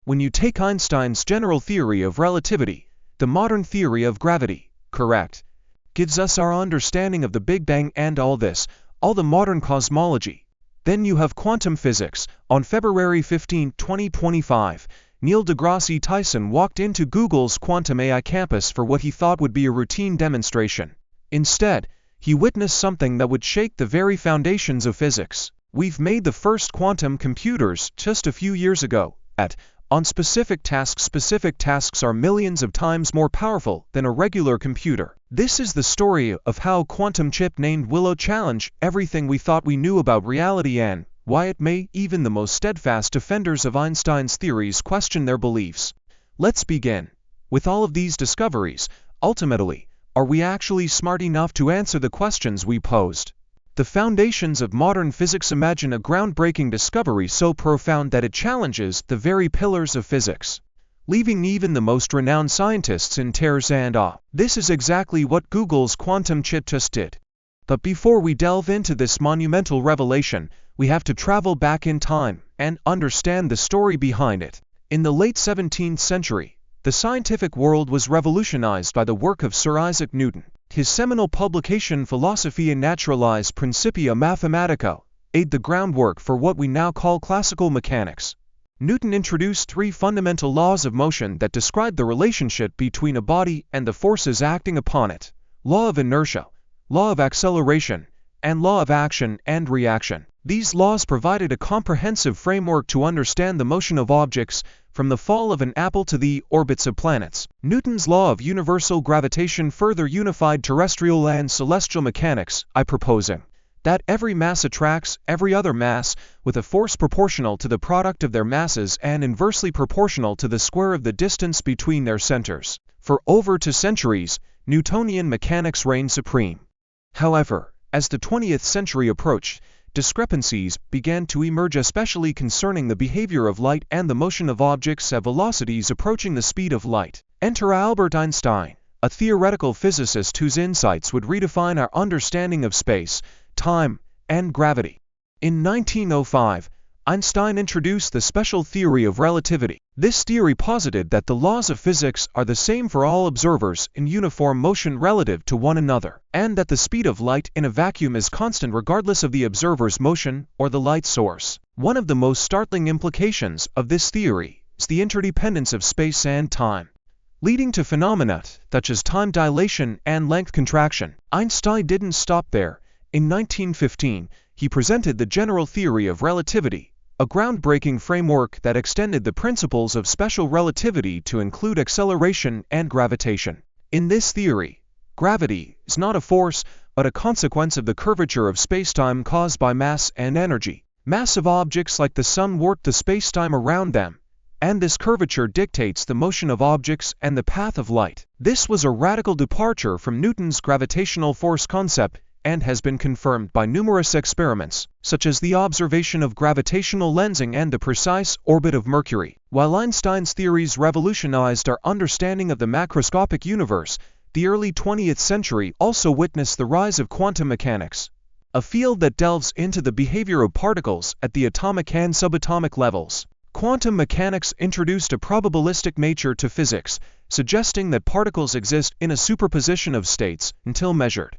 When you take Einstein's general theory of relativity, the modern theory of gravity, correct, gives us our understanding of the Big Bang and all the modern cosmology. Then you have quantum physics. On February 15, 2025, Neil deGrasse Tyson walked into Google's Quantum AI campus for what he thought would be a routine demonstration. Instead, he witnessed something that would shake the very foundations of physics. We've made the first quantum computers just a few years ago. On specific tasks are millions of times more powerful than a regular computer. This is the story of how a quantum chip named Willow challenged everything we thought we knew about reality and why it may even the most steadfast defenders of Einstein's theories question their beliefs. Let's begin. With all of these discoveries, ultimately, are we actually smart enough to answer the questions we posed? The foundations of modern physics. Imagine a groundbreaking discovery so profound that it challenges the very pillars of physics, leaving even the most renowned scientists in tears and awe. This is exactly what Google's quantum chip just did. But before we delve into this monumental revelation, we have to travel back in time and understand the story behind it. In the late 17th century, the scientific world was revolutionized by the work of Sir Isaac Newton. His seminal publication Philosophiae Naturalis Principia Mathematica laid the groundwork for what we now call classical mechanics. Newton introduced three fundamental laws of motion that describe the relationship between a body and the forces acting upon it: law of inertia, law of acceleration, and law of action and reaction. These laws provided a comprehensive framework to understand the motion of objects, from the fall of an apple to the orbits of planets. Newton's law of universal gravitation further unified terrestrial and celestial mechanics by proposing that every mass attracts every other mass with a force proportional to the product of their masses and inversely proportional to the square of the distance between their centers. For over 2 centuries, Newtonian mechanics reigned supreme. However, as the 20th century approached, discrepancies began to emerge, especially concerning the behavior of light and the motion of objects at velocities approaching the speed of light. Enter Albert Einstein, a theoretical physicist whose insights would redefine our understanding of space, time, and gravity. In 1905, Einstein introduced the special theory of relativity. This theory posited that the laws of physics are the same for all observers in uniform motion relative to one another, and that the speed of light in a vacuum is constant regardless of the observer's motion or the light source. One of the most startling implications of this theory is the interdependence of space and time, leading to phenomena such as time dilation and length contraction. Einstein didn't stop there. In 1915, he presented the general theory of relativity, a groundbreaking framework that extended the principles of special relativity to include acceleration and gravitation. In this theory, gravity is not a force, but a consequence of the curvature of spacetime caused by mass and energy. Massive objects like the sun warp the spacetime around them, and this curvature dictates the motion of objects and the path of light. This was a radical departure from Newton's gravitational force concept and has been confirmed by numerous experiments, such as the observation of gravitational lensing and the precise orbit of Mercury. While Einstein's theories revolutionized our understanding of the macroscopic universe, the early 20th century also witnessed the rise of quantum mechanics, a field that delves into the behavior of particles at the atomic and subatomic levels. Quantum mechanics introduced a probabilistic nature to physics, suggesting that particles exist in a superposition of states until measured.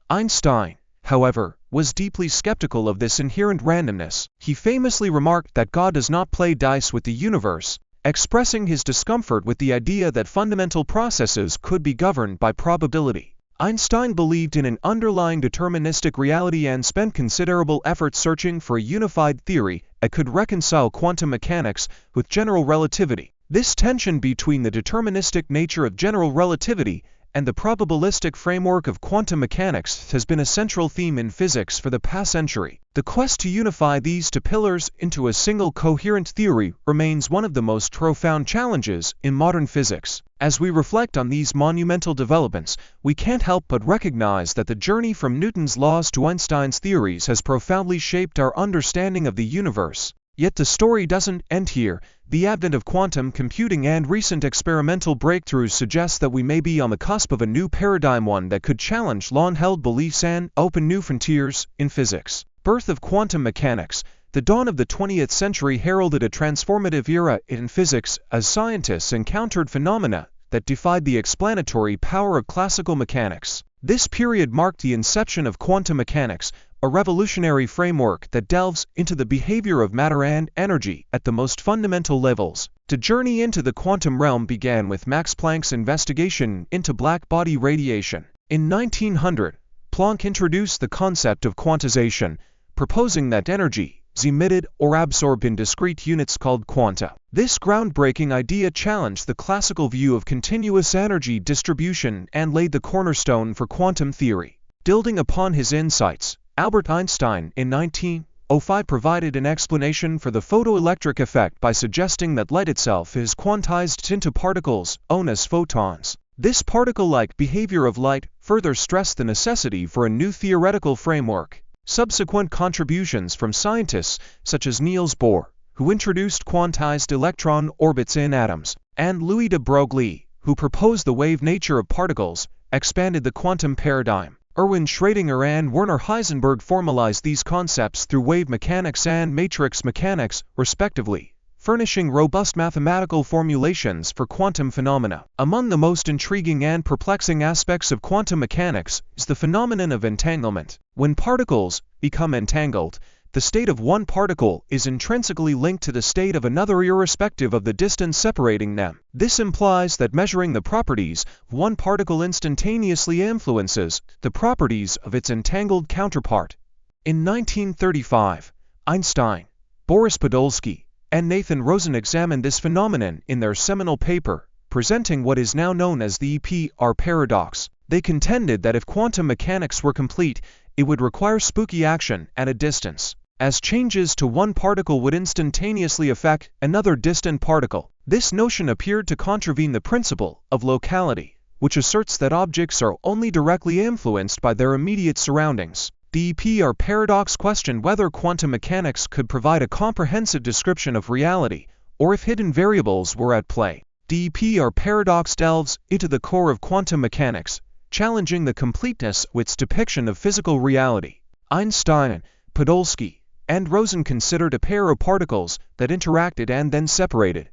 Einstein, however, was deeply skeptical of this inherent randomness. He famously remarked that God does not play dice with the universe, expressing his discomfort with the idea that fundamental processes could be governed by probability. Einstein believed in an underlying deterministic reality and spent considerable effort searching for a unified theory that could reconcile quantum mechanics with general relativity. This tension between the deterministic nature of general relativity and the probabilistic framework of quantum mechanics has been a central theme in physics for the past century. The quest to unify these two pillars into a single coherent theory remains one of the most profound challenges in modern physics. As we reflect on these monumental developments, we can't help but recognize that the journey from Newton's laws to Einstein's theories has profoundly shaped our understanding of the universe. Yet the story doesn't end here. The advent of quantum computing and recent experimental breakthroughs suggest that we may be on the cusp of a new paradigm, one that could challenge long-held beliefs and open new frontiers in physics. Birth of quantum mechanics. The dawn of the 20th century heralded a transformative era in physics as scientists encountered phenomena that defied the explanatory power of classical mechanics. This period marked the inception of quantum mechanics, a revolutionary framework that delves into the behavior of matter and energy at the most fundamental levels. The journey into the quantum realm began with Max Planck's investigation into black body radiation. In 1900, Planck introduced the concept of quantization, proposing that energy is emitted or absorbed in discrete units called quanta. This groundbreaking idea challenged the classical view of continuous energy distribution and laid the cornerstone for quantum theory. Building upon his insights, Albert Einstein in 1905 provided an explanation for the photoelectric effect by suggesting that light itself is quantized into particles, known as photons. This particle-like behavior of light further stressed the necessity for a new theoretical framework. Subsequent contributions from scientists such as Niels Bohr, who introduced quantized electron orbits in atoms, and Louis de Broglie, who proposed the wave nature of particles, expanded the quantum paradigm. Erwin Schrödinger and Werner Heisenberg formalized these concepts through wave mechanics and matrix mechanics, respectively, furnishing robust mathematical formulations for quantum phenomena. Among the most intriguing and perplexing aspects of quantum mechanics is the phenomenon of entanglement. When particles become entangled, the state of one particle is intrinsically linked to the state of another irrespective of the distance separating them. This implies that measuring the properties of one particle instantaneously influences the properties of its entangled counterpart. In 1935, Einstein, Boris Podolsky, and Nathan Rosen examined this phenomenon in their seminal paper, presenting what is now known as the EPR paradox. They contended that if quantum mechanics were complete, it would require spooky action at a distance, as changes to one particle would instantaneously affect another distant particle. This notion appeared to contravene the principle of locality, which asserts that objects are only directly influenced by their immediate surroundings. The EPR paradox questioned whether quantum mechanics could provide a comprehensive description of reality, or if hidden variables were at play. The EPR paradox delves into the core of quantum mechanics, challenging the completeness of its depiction of physical reality. Einstein, Podolsky, and Rosen considered a pair of particles that interacted and then separated.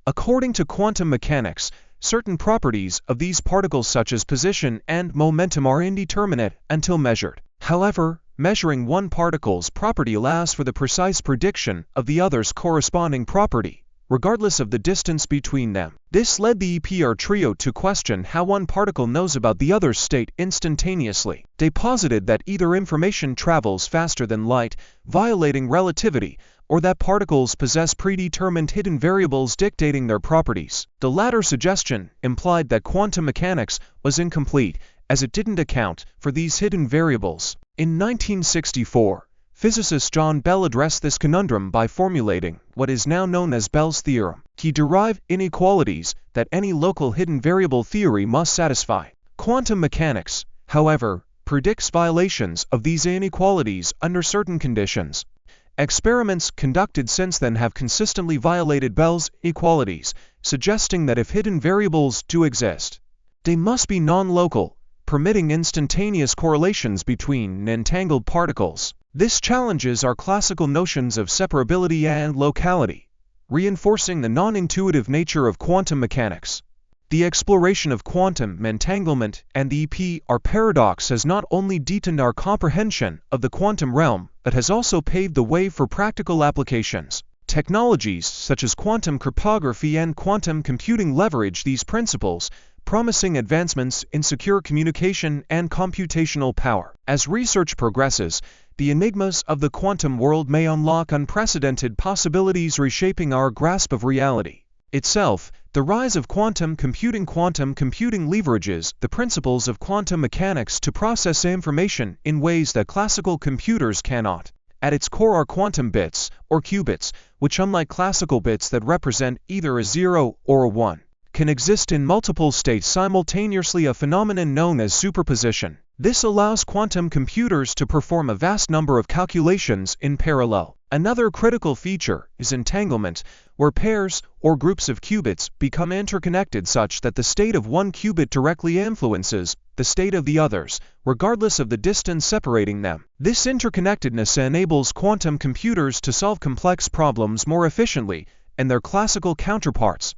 According to quantum mechanics, certain properties of these particles such as position and momentum are indeterminate until measured. However, measuring one particle's property allows for the precise prediction of the other's corresponding property, regardless of the distance between them. This led the EPR trio to question how one particle knows about the other's state instantaneously. They posited that either information travels faster than light, violating relativity, or that particles possess predetermined hidden variables dictating their properties. The latter suggestion implied that quantum mechanics was incomplete, as it didn't account for these hidden variables. In 1964, physicist John Bell addressed this conundrum by formulating what is now known as Bell's theorem. He derived inequalities that any local hidden variable theory must satisfy. Quantum mechanics, however, predicts violations of these inequalities under certain conditions. Experiments conducted since then have consistently violated Bell's inequalities, suggesting that if hidden variables do exist, they must be non-local, permitting instantaneous correlations between entangled particles. This challenges our classical notions of separability and locality, reinforcing the non-intuitive nature of quantum mechanics. The exploration of quantum entanglement and the EPR paradox has not only deepened our comprehension of the quantum realm, but has also paved the way for practical applications. Technologies such as quantum cryptography and quantum computing leverage these principles, promising advancements in secure communication and computational power. As research progresses, the enigmas of the quantum world may unlock unprecedented possibilities reshaping our grasp of reality itself. The rise of quantum computing leverages the principles of quantum mechanics to process information in ways that classical computers cannot. At its core are quantum bits, or qubits, which unlike classical bits that represent either a 0 or a 1, can exist in multiple states simultaneously, a phenomenon known as superposition. This allows quantum computers to perform a vast number of calculations in parallel. Another critical feature is entanglement, where pairs or groups of qubits become interconnected such that the state of one qubit directly influences the state of the others, regardless of the distance separating them. This interconnectedness enables quantum computers to solve complex problems more efficiently than their classical counterparts.